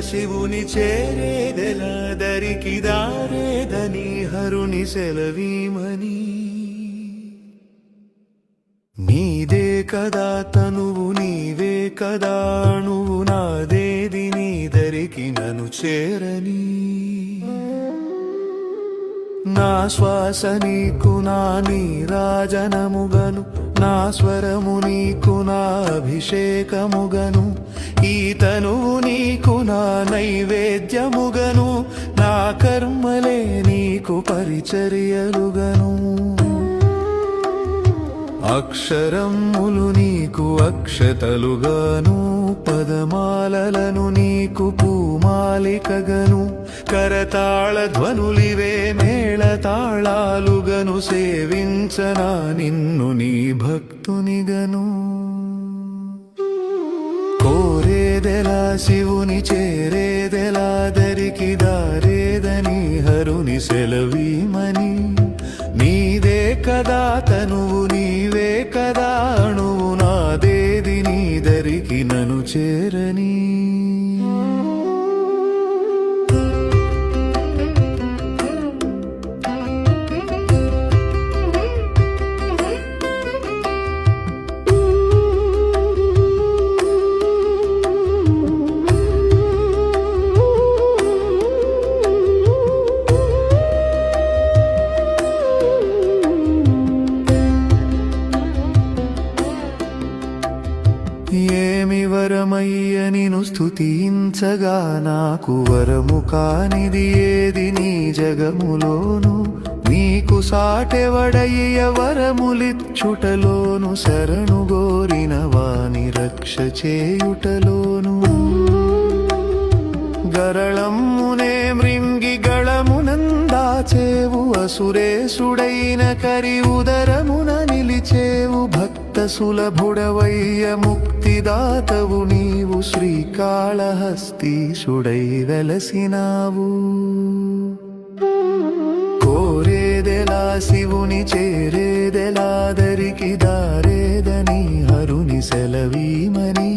శివుని చేరేదెలా దరికి దారేదని హరుని సెలవీమని నీదే కదా తనువు నీవే కదా నువ్వు నాదేది నీ దరికి నన్ను చేరని నా శ్వాస నీకు నా నీరాజనముగను నా స్వరము నీకు నా అభిషేకముగను ఈ తనువు నీకు నా నైవేద్యముగను నా కర్మలే నీకు పరిచర్యలుగను అక్షరములు నీకు అక్షతలుగాను పదమాలలను నీకు పూమాలికగను కరతాళ ధ్వనులివే మేళతాళాలుగను సేవించనా నిన్ను నీ భక్తునిగను కోరేదెలా శివుని చేరేదెలా దరికి దారేదని హరుని సెలవీమని నీదే కదా తనువు నీవే కదా అణువు నాదేది నీ దరికి నన్ను చేరని ఏమి వరమయ్య నిను స్తుతించగా నాకు వరము కానిది ఏది నీ జగములోను నీకు సాటెవడయ్య వరములిచ్చుటలోను శరణు గోరిన వాని రక్ష చేయుటలోను గరళమ్మునే మృంగి గళమునందాచేవు అసురేసుడైన కరి ఉదరమున నిలిచేవు భక్త సులభుడవయ్య ముక్తిదాతవు నీవు శ్రీకాళహస్తీశుడై వెలసినావు కోరేదెలా శివుని చేరేదెలా దరికి దారేదని హరుని సెలవీమని